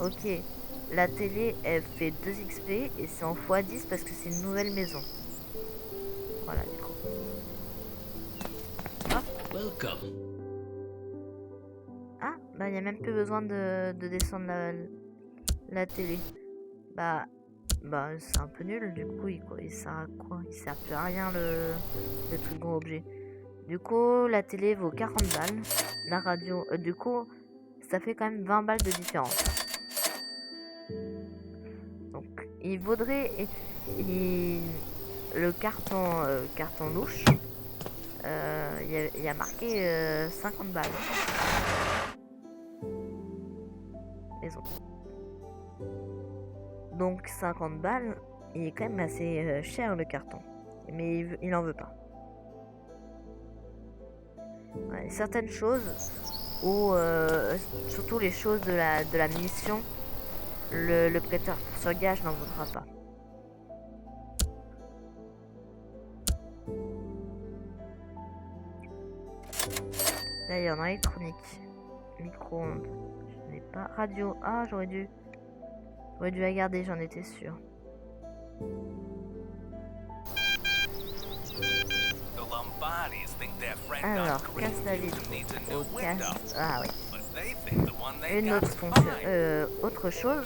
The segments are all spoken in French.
Ok, la télé elle fait 2 XP et c'est en x10 parce que c'est une nouvelle maison. Voilà du coup. Hop. Welcome. Ah, bah il n'y a même plus besoin de descendre la télé. Bah, c'est un peu nul du coup, il sert à quoi? Il sert plus à rien le truc gros objet. Du coup, la télé vaut 40 balles. La radio, du coup, ça fait quand même 20 balles de différence. Donc, il vaudrait... le carton louche, il y a marqué 50 balles. Maison. Donc 50 balles, il est quand même assez cher le carton. Mais il en veut pas. Ouais, certaines choses, ou surtout les choses de la mission, le prêteur sur gage n'en voudra pas. D'ailleurs, dans l'électronique, micro-ondes, je n'ai pas. Radio, ah j'aurais dû la garder, j'en étais sûre. Alors, casse la vitre au casse. Ah oui. Une autre fonction. Autre chose.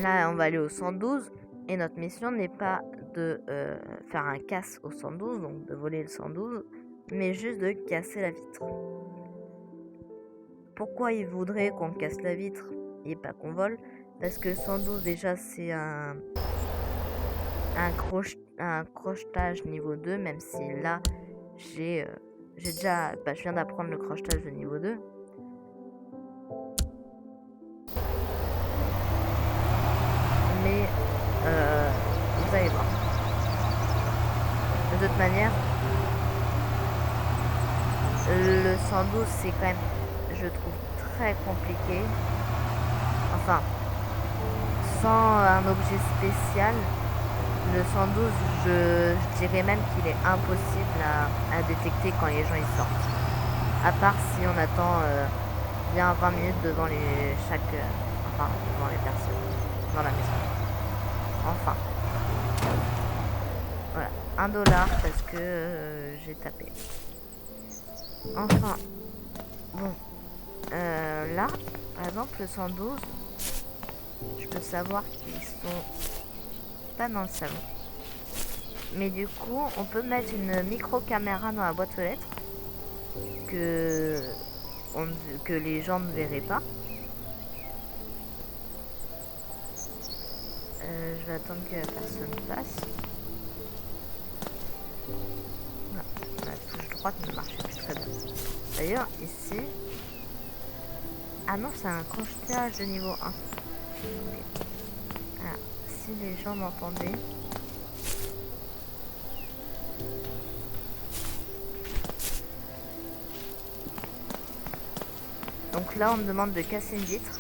Là, on va aller au 112. Et notre mission n'est pas de faire un casse au 112, donc de voler le 112, mais juste de casser la vitre. Pourquoi il voudrait qu'on casse la vitre et pas qu'on vole? Parce que 112 déjà c'est un crochetage niveau 2, même si là j'ai déjà, je viens d'apprendre le crochetage de niveau 2. Mais vous allez voir. De toute manière, le 112 c'est quand même, je trouve, très compliqué. Enfin, sans un objet spécial, le 112, je dirais même qu'il est impossible à détecter quand les gens y sortent. À part si on attend bien 20 minutes devant les personnes dans la maison. Enfin. Voilà, $1 parce que j'ai tapé. Enfin. Bon. Là, par exemple, le 112, je peux savoir qu'ils sont pas dans le salon. Mais du coup, on peut mettre une micro-caméra dans la boîte aux lettres que les gens ne verraient pas. Je vais attendre que la personne passe. La touche droite ne marche plus très bien. D'ailleurs, ici... Ah non, c'est un crochetage de niveau 1. Ah, si les gens m'entendaient... Donc là, on me demande de casser une vitre.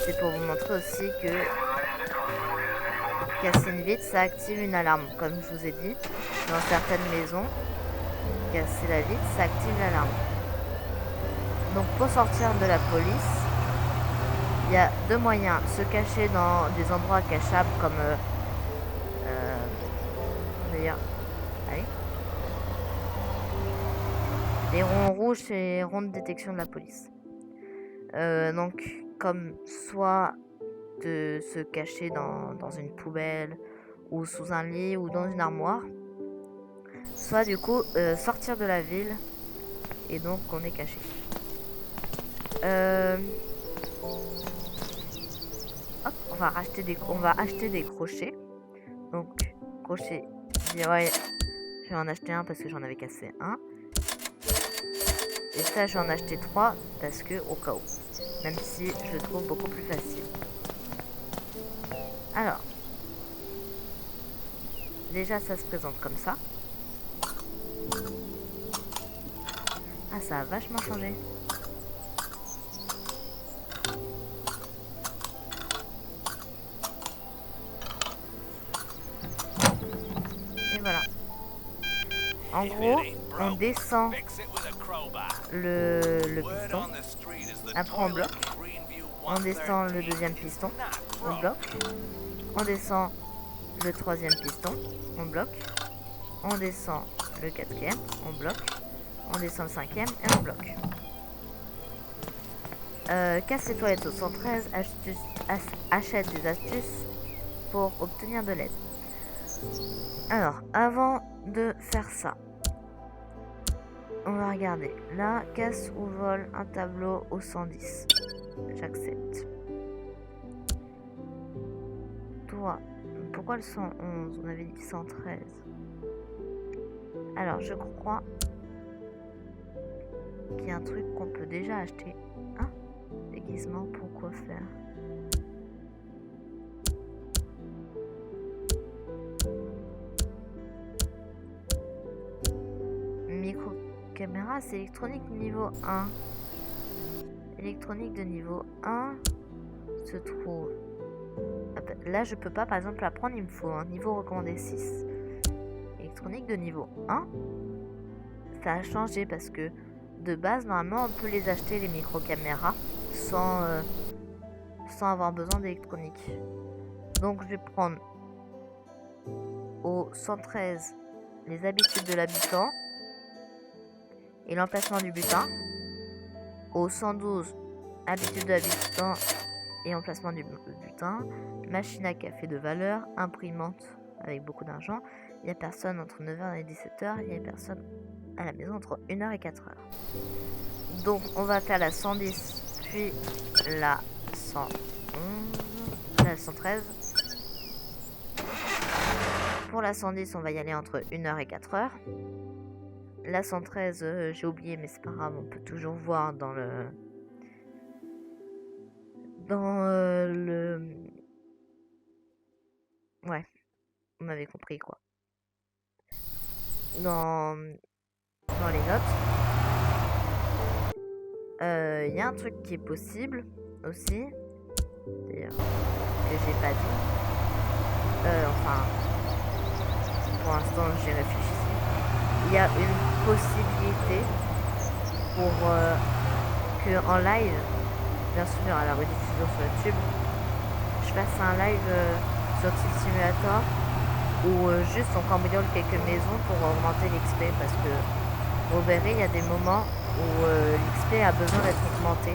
C'est pour vous montrer aussi que casser une vitre, ça active une alarme. Comme je vous ai dit, dans certaines maisons, casser la vitre, ça active l'alarme. Donc pour sortir de la police, il y a deux moyens. Se cacher dans des endroits cachables comme... d'ailleurs, allez. Les ronds rouges, c'est les ronds de détection de la police. Donc, comme soit de se cacher dans une poubelle, ou sous un lit, ou dans une armoire. Soit du coup, sortir de la ville, et donc on est caché. Hop, on va acheter des crochets. Donc, crochet, ouais, je vais en acheter un parce que j'en avais cassé un. Et ça, je vais en acheter 3 parce que, au cas où. Même si je le trouve beaucoup plus facile. Alors. Déjà, ça se présente comme ça. Ah, ça a vachement changé. Et voilà. En gros, on descend le piston. Après on bloque. On descend le deuxième piston. On bloque. On descend le troisième piston. On bloque. On descend le quatrième. On bloque. On descend le cinquième et on bloque. Casse les toilettes au 113. Achète des astuces pour obtenir de l'aide. Alors, avant de faire ça, on va regarder. Là, casse ou vole un tableau au 110. J'accepte. Toi, pourquoi le 111? On avait dit 113. Alors, je crois qu'il y a un truc qu'on peut déjà acheter. Hein? Déguisement pour quoi faire? Micro-caméra, c'est électronique niveau 1. Électronique de niveau 1 se trouve... Là, je peux pas, par exemple, la prendre, il me faut un niveau recommandé 6. Électronique de niveau 1, ça a changé parce que de base, normalement, on peut les acheter, les micro-caméras, sans avoir besoin d'électronique. Donc, je vais prendre au 113 les habitudes de l'habitant et l'emplacement du butin. Au 112, habitudes de l'habitant et emplacement du butin. Machine à café de valeur, imprimante avec beaucoup d'argent. Il n'y a personne entre 9h et 17h. Il n'y a personne à la maison entre 1h et 4h. Donc on va faire la 110, puis la 111, la 113. Pour la 110, on va y aller entre 1h et 4h. La 113, j'ai oublié, mais c'est pas grave, on peut toujours voir dans le... Ouais, vous m'avez compris quoi. Dans les notes. Il y a un truc qui est possible aussi. D'ailleurs, que j'ai pas dit. Pour l'instant, j'y réfléchis. Il y a une possibilité pour que en live, bien sûr à la rediffusion sur YouTube, je fasse un live sur Tilt Simulator où juste on cambriole quelques maisons pour augmenter l'XP parce que vous verrez, il y a des moments où l'XP a besoin d'être augmenté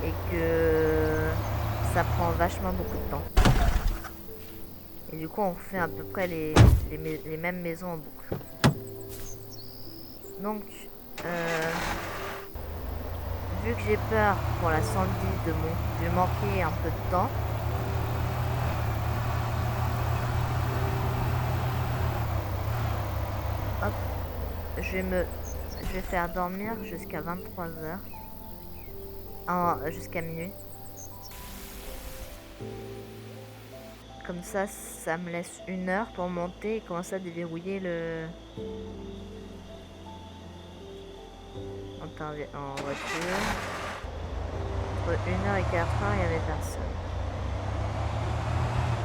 et que ça prend vachement beaucoup de temps. Et du coup, on fait à peu près les mêmes maisons en boucle. Donc, vu que j'ai peur pour la 110 de manquer un peu de temps, hop, je vais faire dormir jusqu'à 23h, jusqu'à minuit. Comme ça, ça me laisse 1 heure pour monter et commencer à déverrouiller le... En voiture. Entre 1h et 4h, il n'y avait personne.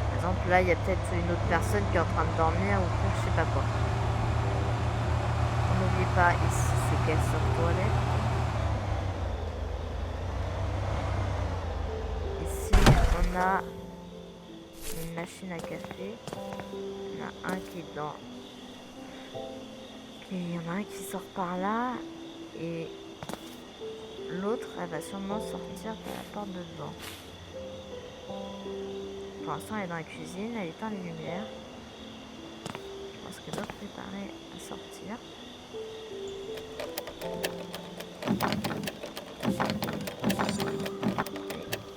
Par exemple, là, il y a peut-être une autre personne qui est en train de dormir ou je sais pas quoi. On n'oublie pas, ici, c'est quelle sorte de toilette. Ici, on a une machine à café. Il y en a un qui est dans... Il y en a un qui sort par là. Et l'autre, elle va sûrement sortir de la porte de devant. Pour l'instant, elle est dans la cuisine, elle éteint les lumières. Je pense qu'elle doit préparer à sortir.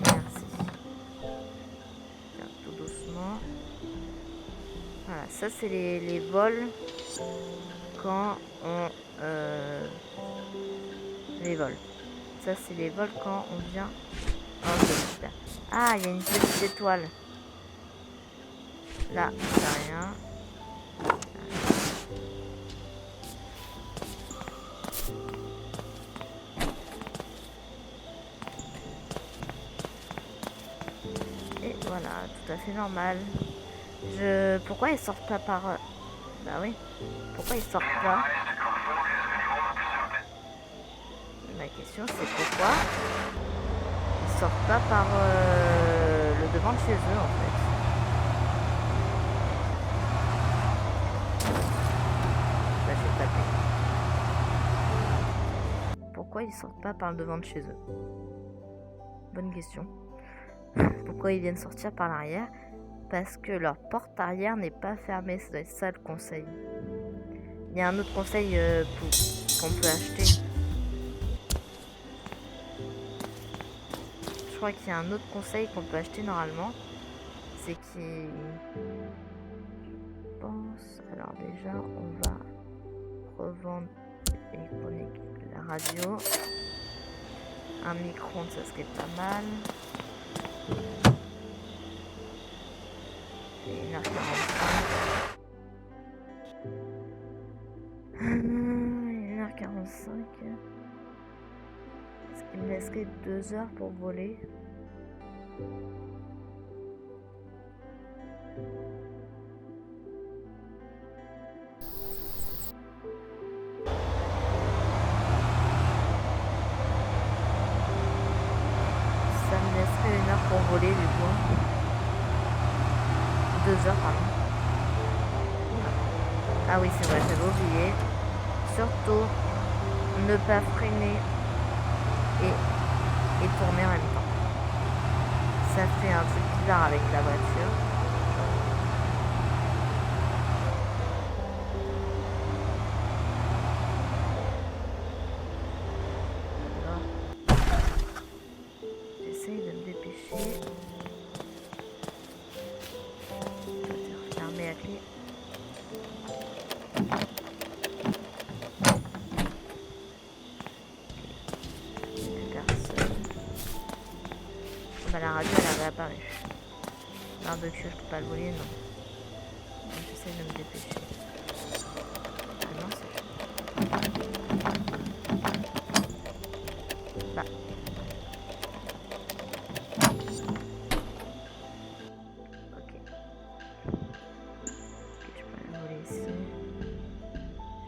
Merci. Tiens, tout doucement. Voilà, ça c'est les vols quand on... les vols. Ça, c'est les vols quand on vient... Oh, c'est super. Ah, il y a une petite étoile. Là, c'est rien. Et voilà, tout à fait normal. Pourquoi ils sortent pas par... Bah oui. Pourquoi ils sortent là? Ma question c'est pourquoi ils sortent pas par le devant de chez eux en fait. Là j'ai tapé. Pourquoi ils sortent pas par le devant de chez eux? Bonne question. Pourquoi ils viennent sortir par l'arrière? Parce que leur porte arrière n'est pas fermée, ça doit être ça le conseil. Il y a un autre conseil qu'on peut acheter. Je crois qu'il y a un autre conseil qu'on peut acheter normalement. C'est qu'il... Je pense... Alors déjà, on va revendre l'électronique, la radio. Un micro-ondes, ça serait pas mal. Et 1h45. 1h45. Est-ce qu'il me laisserait 2 heures pour voler? Ça me laisserait 1 heure pour voler du coup. 2 heures pardon. Ah oui c'est vrai, j'avais oublié. Surtout ne pas freiner et tourner en même temps. Ça fait un truc bizarre avec la voiture. J'essaye de me dépêcher. Je vais refermer la clé. Bah, la radio elle a réapparu. Barbecue, je peux pas le voler, non. Donc, j'essaie de me dépêcher. Ah non, c'est bah. Ok. Ok, je peux la voler ici.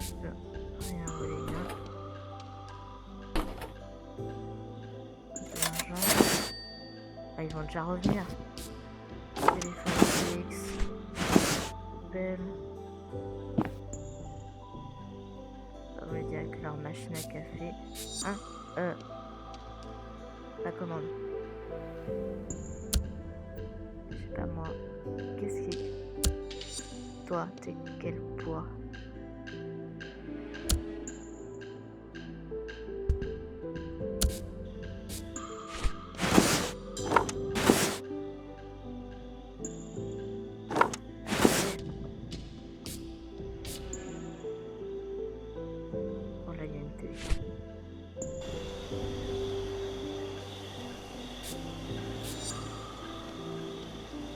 Je peux rien voler là. De l'argent. Ah, ils vont déjà revenir. Téléphone fixe. Belle. On va dire avec leur machine à café. Ah, la commande. Je sais pas moi. Qu'est-ce qui... Toi, t'es quel poids?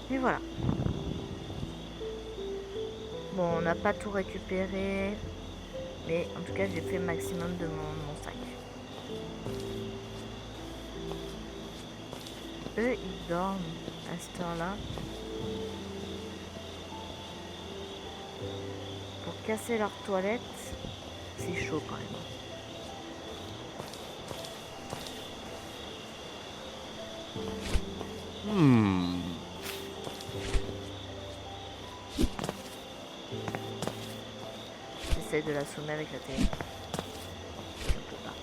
Et voilà. Bon, on n'a pas tout récupéré. Mais en tout cas, j'ai fait le maximum de mon sac. Eux, ils dorment à cette heure-là. Pour casser leur toilette, c'est chaud quand même. J'essaie de l'assommer avec la télé. Je peux pas.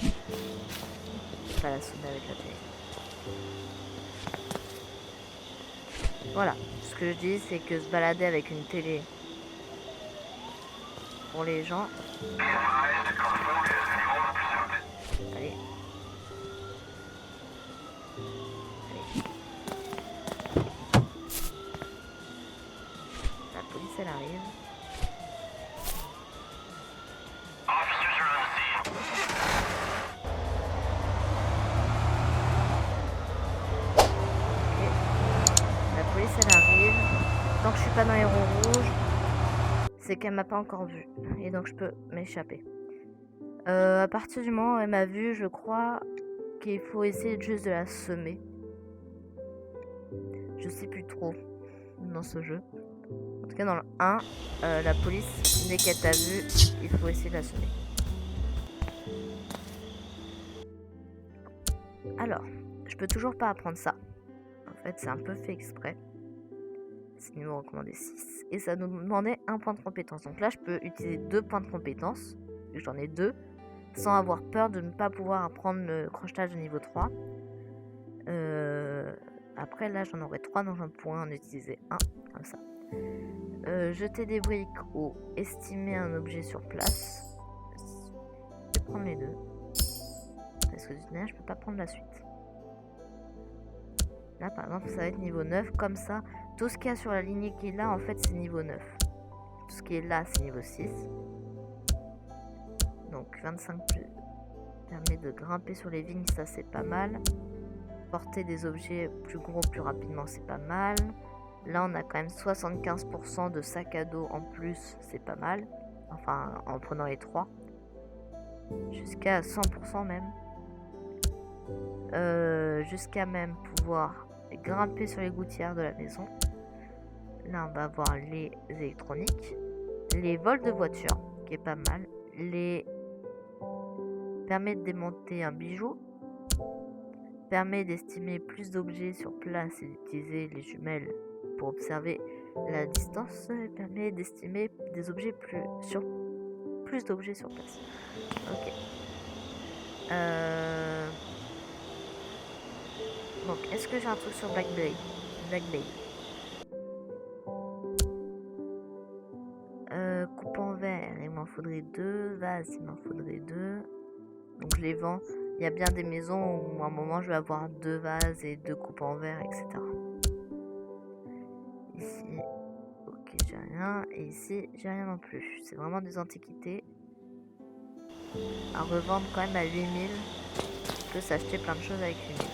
Je peux pas l'assommer avec la télé. Voilà. Ce que je dis, c'est que se balader avec une télé pour les gens. Allez. La police, elle arrive. Elle arrive. Tant que je suis pas dans les ronds rouges, c'est qu'elle m'a pas encore vu. Et donc je peux m'échapper. À partir du moment où elle m'a vu, je crois qu'il faut essayer juste de la semer. Je sais plus trop dans ce jeu. En tout cas dans le 1, la police, dès qu'elle t'a vu, il faut essayer de la semer. Alors, je peux toujours pas apprendre ça. En fait, c'est un peu fait exprès. C'est niveau recommandé 6. Et ça nous demandait un point de compétence. Donc là, je peux utiliser 2 points de compétence. J'en ai 2. Sans avoir peur de ne pas pouvoir apprendre le crochetage de niveau 3. Après, là, j'en aurai 3, donc j'en pourrais en utiliser un, comme ça. Jeter des briques ou estimer un objet sur place. Je vais prendre les deux. Parce que du coup, je peux pas prendre la suite. Là, par exemple, ça va être niveau 9. Comme ça, tout ce qu'il y a sur la lignée qui est là, en fait, c'est niveau 9. Tout ce qui est là, c'est niveau 6. Donc, 25 permet de grimper sur les vignes, ça, c'est pas mal. Porter des objets plus gros, plus rapidement, c'est pas mal. Là, on a quand même 75% de sac à dos en plus, c'est pas mal. Enfin, en prenant les 3. Jusqu'à 100% même. Jusqu'à même pouvoir grimper sur les gouttières de la maison. Là, on va avoir les électroniques. Les vols de voiture, qui est pas mal. Permet de démonter un bijou. Permet d'estimer plus d'objets sur place et d'utiliser les jumelles pour observer la distance. Permet d'estimer des objets plus d'objets sur place. Ok. Donc, est-ce que j'ai un truc sur Black Blade? Coupe en verre, il m'en faudrait 2. Vase, il m'en faudrait 2. Donc, je les vends. Il y a bien des maisons où à un moment je vais avoir 2 vases et 2 coupes en verre, etc. Ici, ok, j'ai rien. Et ici, j'ai rien non plus. C'est vraiment des antiquités. À revendre quand même à 8000. On peut s'acheter plein de choses avec 8000.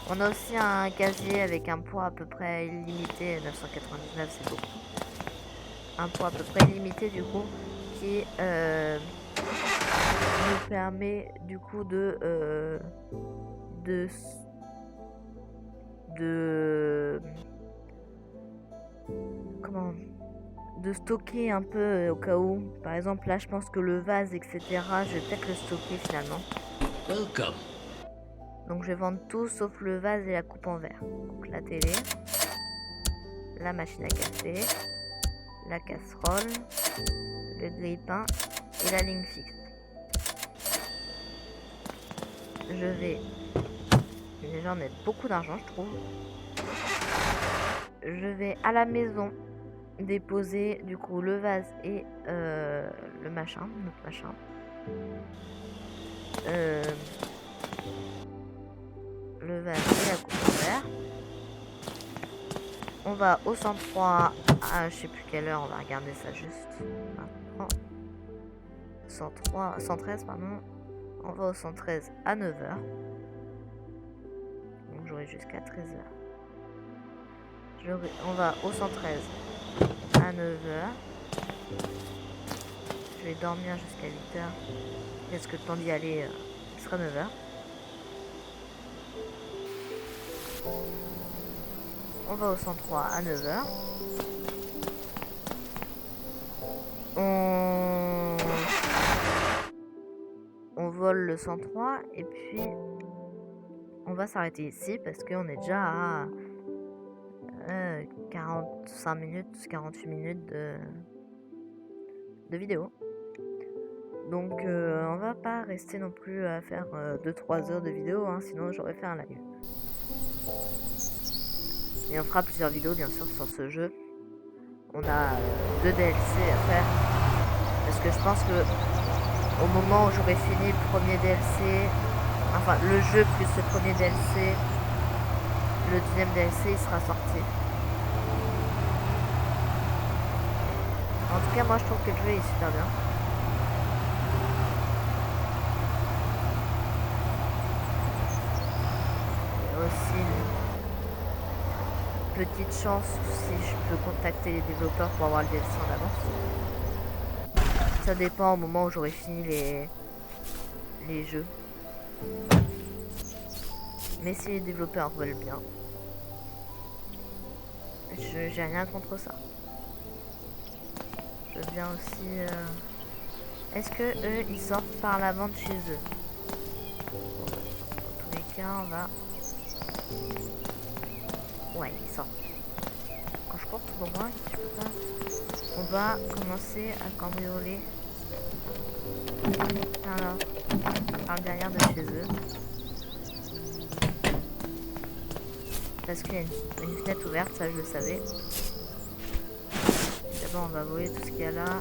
On a aussi un casier avec un poids à peu près illimité. 999, c'est beaucoup. Un poids à peu près illimité du coup. Qui nous permet du coup de stocker un peu au cas où. Par exemple là je pense que le vase etc, je vais peut-être le stocker finalement. Welcome. Donc je vais vendre tout sauf le vase et la coupe en verre. Donc la télé, la machine à café, la casserole, le grille-pain et la ligne fixe. Je vais déjà mettre beaucoup d'argent, je trouve. Je vais à la maison déposer du coup le vase et le machin, notre machin. Le vase et la coupe en verre. On va au 103 à je sais plus quelle heure, on va regarder ça juste maintenant. 113 pardon. On va au 113 à 9h. Donc j'aurai jusqu'à 13h. On va au 113 à 9h. Je vais dormir jusqu'à 8h. Est-ce que le temps d'y aller sera 9h. On va au 103 à 9h. On vole le 103 et puis on va s'arrêter ici parce qu'on est déjà à 45 minutes, 48 minutes de vidéo. Donc on va pas rester non plus à faire 2-3 heures de vidéo, hein, sinon j'aurais fait un live. Et on fera plusieurs vidéos bien sûr sur ce jeu. On a 2 DLC à faire. Parce que je pense que au moment où j'aurai fini le premier DLC, enfin le jeu plus le premier DLC, le deuxième DLC il sera sorti. En tout cas moi je trouve que le jeu est super bien. Il y a aussi une petite chance si je peux contacter les développeurs pour avoir le DLC en avance. Ça dépend au moment où j'aurai fini les jeux. Mais si les développeurs veulent bien, j'ai rien contre ça. Je veux bien aussi... Est-ce que eux, ils sortent par la vente chez eux? Bon, dans tous les cas, Tiens, on va... Ouais, il sort. Quand je cours tout droit, je peux pas... On va commencer à cambrioler. Alors, par derrière de chez eux. Parce qu'il y a une fenêtre ouverte, ça je le savais. D'abord, on va voler tout ce qu'il y a là.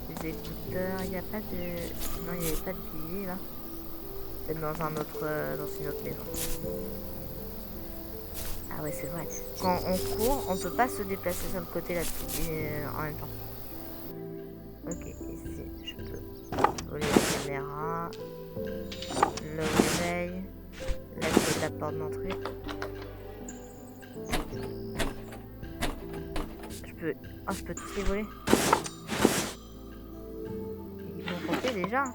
Les écouteurs, il n'y a pas de... Non, il n'y avait pas de billets là. Peut-être dans un autre, dans une autre maison. Ah ouais, c'est vrai. Quand on court, on peut pas se déplacer sur le côté là-dessus en même temps. Ok, ici, je peux voler la caméra. Le réveil. Là, c'est la porte d'entrée. Je peux... Oh, je peux tous les voler. Ils vont compter déjà.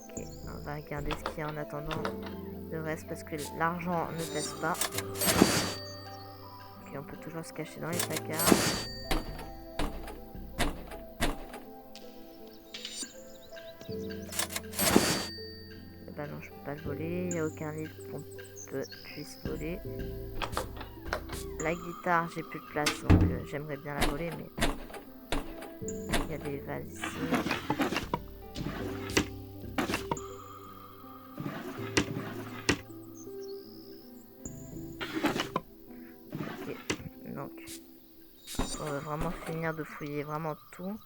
Ok, on va regarder ce qu'il y a en attendant le reste parce que l'argent ne baisse pas. Ok, on peut toujours se cacher dans les placards. Bah non, je peux pas le voler. Il n'y a aucun livre qu'on puisse voler. La guitare, j'ai plus de place, donc j'aimerais bien la voler, mais il y a des vases ici. Ok, donc on va vraiment finir de fouiller vraiment tout.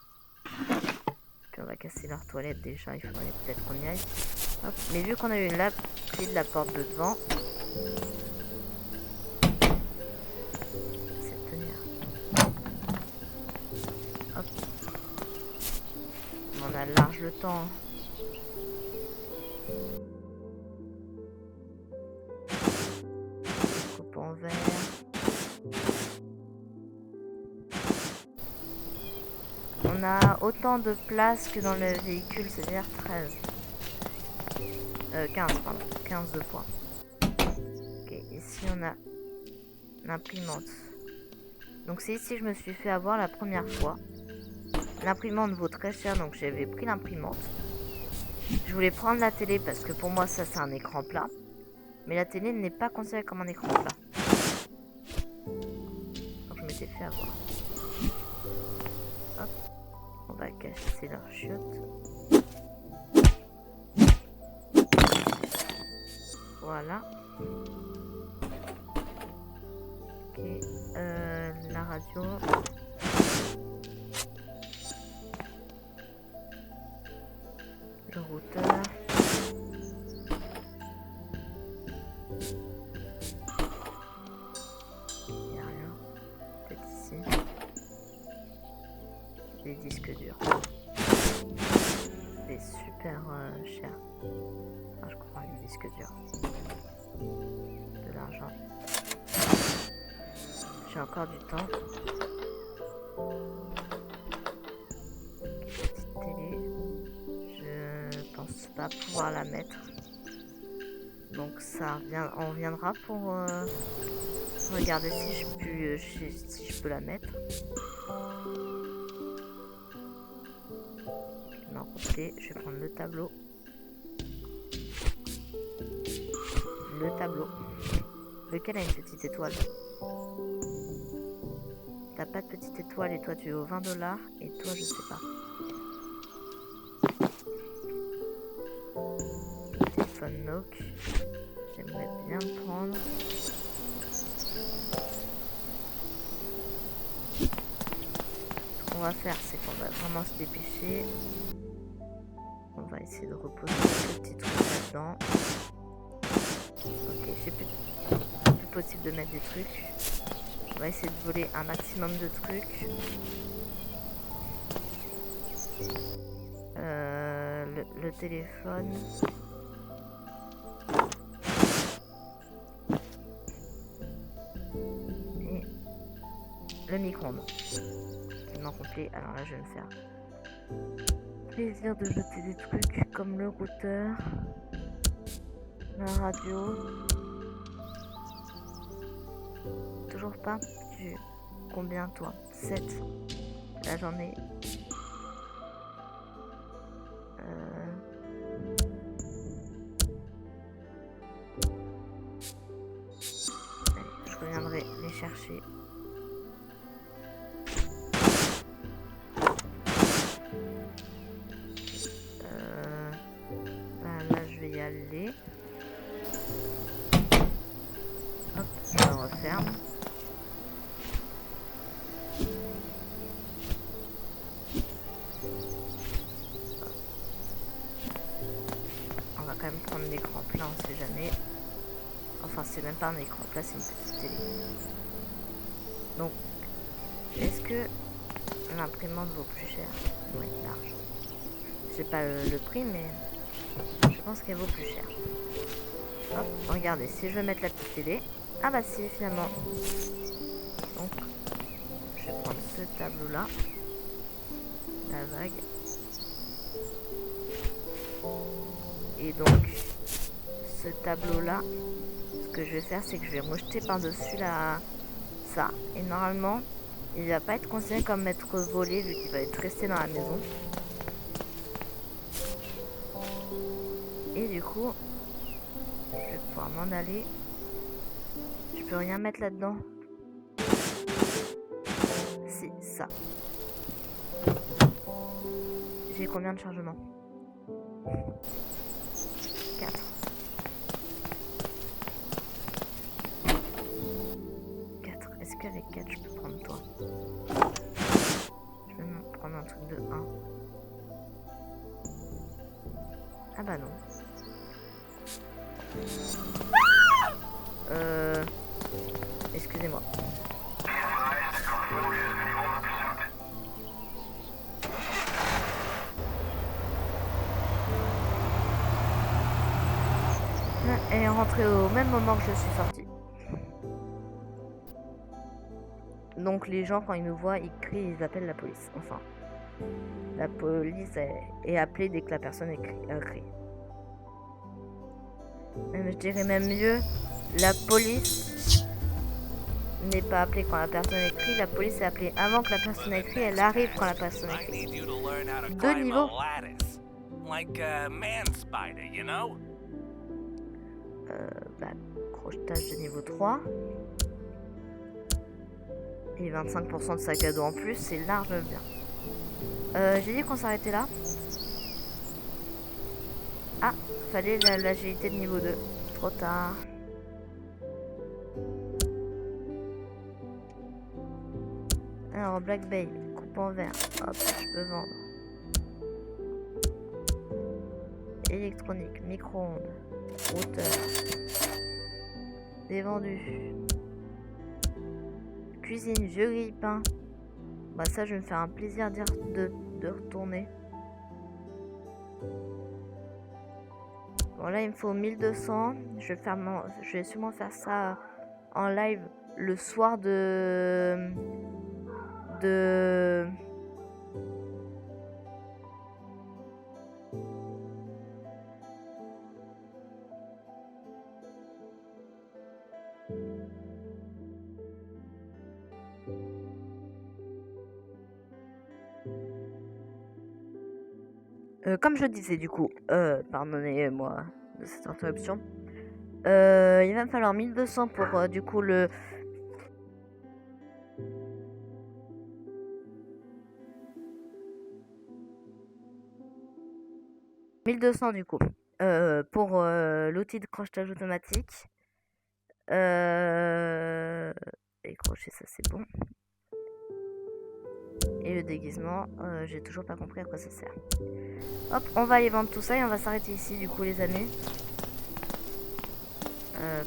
Puis on va casser leur toilette déjà, il faudrait peut-être qu'on y aille. Hop. Mais vu qu'on a eu la clé de la porte de devant, c'est tenir. Hop. On a large le temps. Coupe en verre. On a autant de place que dans le véhicule, c'est-à-dire 13. 15, pardon. 15 de points. Ok, ici on a l'imprimante. Donc c'est ici que je me suis fait avoir la première fois. L'imprimante vaut très cher, donc j'avais pris l'imprimante. Je voulais prendre la télé parce que pour moi ça c'est un écran plat. Mais la télé n'est pas considérée comme un écran plat. Donc je m'étais fait avoir. Hop. On va casser leur chiotte. Voilà. Ok. La radio. Le routeur. Il n'y a rien. Peut-être ici. Des disques durs. C'est super cher. Enfin, je crois les disques durs. De l'argent. J'ai encore du temps. Petite télé. Je pense pas pouvoir la mettre. Donc ça revient, on reviendra pour regarder si je peux la mettre. Non, ok, je vais prendre le tableau. Le tableau. Lequel a une petite étoile? T'as pas de petite étoile et toi tu es aux 20 $ et toi je sais pas. Téléphone Nook. J'aimerais bien le prendre. Ce qu'on va faire c'est qu'on va vraiment se dépêcher. On va essayer de reposer quelques petits trucs là-dedans. Ok, c'est plus possible de mettre des trucs. On va essayer de voler un maximum de trucs. Le téléphone. Et le micro-ondes. Tellement complet. Alors là, je vais me faire plaisir de jeter des trucs comme le routeur, la radio. Toujours pas. Combien toi? 7. Là j'en ai. Allez, je reviendrai les chercher. Là je vais y aller. Hop, je le referme. On va quand même prendre l'écran plat, on sait jamais. Enfin, c'est même pas un écran plat, c'est une petite télé. Donc, est-ce que l'imprimante vaut plus cher? Oui, large. Je sais pas le prix, mais je pense qu'elle vaut plus cher. Hop, regardez, si je veux mettre la petite télé. Ah bah si, finalement. Donc, je vais prendre ce tableau-là. La vague. Et donc, ce tableau-là, ce que je vais faire, c'est que je vais rejeter par-dessus ça. Et normalement, il va pas être considéré comme être volé, vu qu'il va être resté dans la maison. Et du coup, je vais pouvoir m'en aller. Je peux rien mettre là-dedans. Si, ça. J'ai combien de chargements? 4. 4. Est-ce qu'avec 4, je peux prendre toi? Je vais prendre un truc de 1. Ah bah non. Excusez-moi. Elle est rentrée au même moment que je suis sortie. Donc les gens, quand ils nous voient, ils crient, ils appellent la police. Enfin, la police est appelée dès que la personne crie. Je dirais même mieux, la police n'est pas appelée quand la personne écrit, la police est appelée avant que la personne écrit, elle arrive quand la personne écrit. 2 niveaux. Crochetage de niveau 3. Et 25% de sac à dos en plus, c'est large bien. J'ai dit qu'on s'arrêtait là. Ah, fallait l'agilité de niveau 2. Trop tard. Alors, Black Bay, coupe en verre. Hop, je peux vendre. Électronique, micro-ondes, routeur. Dévendu. Cuisine, vieux grille-pain. Bah ça, je vais me faire un plaisir de retourner. Bon là, il me faut 1200. Je vais sûrement faire ça en live le soir comme je disais du coup, pardonnez-moi de cette interruption. Il va me falloir 1200 pour du coup le... du coup pour l'outil de crochetage automatique. Décrocher, ça c'est bon. Et le déguisement, j'ai toujours pas compris à quoi ça sert. Hop, on va aller vendre tout ça et on va s'arrêter ici du coup les amis.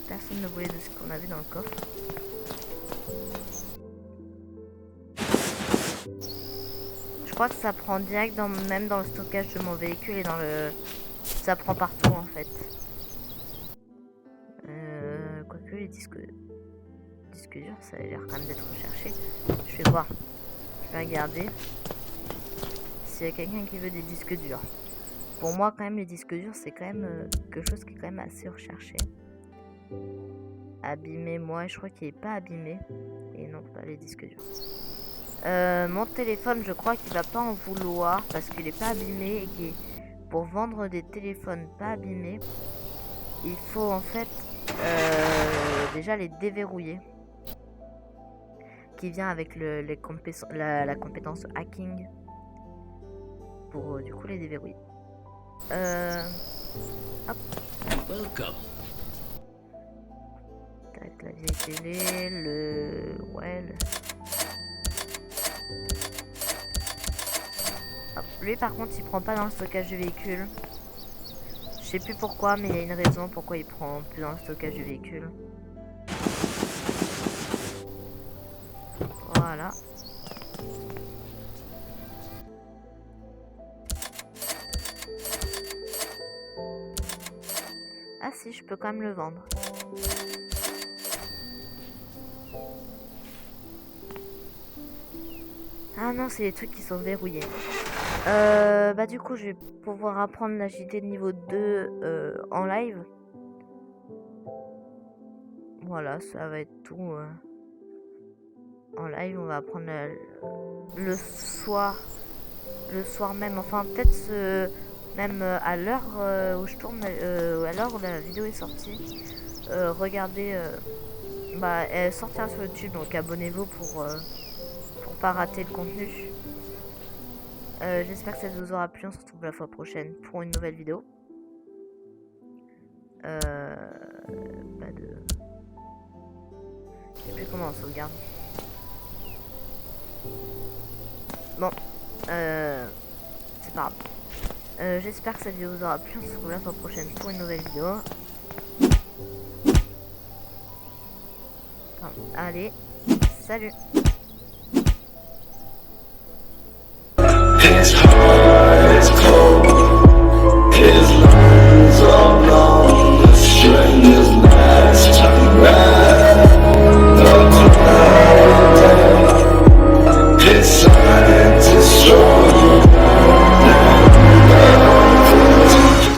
Personne ne voulait de ce qu'on avait dans le coffre. Je crois que ça prend direct même dans le stockage de mon véhicule et dans le... Ça prend partout en fait. Quoique les disques durs, ça a l'air quand même d'être recherché. Je vais voir. Je vais regarder s'il y a quelqu'un qui veut des disques durs. Pour moi, quand même, les disques durs, c'est quand même quelque chose qui est quand même assez recherché. Abîmé, moi, je crois qu'il n'est pas abîmé. Et non, pas les disques durs. Mon téléphone, je crois qu'il va pas en vouloir parce qu'il est pas abîmé et pour vendre des téléphones pas abîmés, il faut en fait déjà les déverrouiller, qui vient avec la compétence hacking pour du coup les déverrouiller. Hop. Welcome. Tac, la vieille télé, Hop. Lui par contre il prend pas dans le stockage du véhicule. Je sais plus pourquoi, mais il y a une raison pourquoi il prend plus dans le stockage du véhicule. Voilà. Ah si, je peux quand même le vendre. Ah non, c'est les trucs qui sont verrouillés. Bah du coup, je vais pouvoir apprendre l'agilité de niveau 2 en live. Voilà, ça va être tout. En live, on va apprendre le soir. Le soir même, enfin peut-être même à l'heure où je tourne, à l'heure où la vidéo est sortie. Regardez, elle sortira sur YouTube, donc abonnez-vous pour pas rater le contenu. J'espère que ça vous aura plu. On se retrouve la fois prochaine pour une nouvelle vidéo. Je sais plus comment on sauvegarde. Bon, c'est pas grave. J'espère que cette vidéo vous aura plu. On se retrouve la fois prochaine pour une nouvelle vidéo. Allez, salut!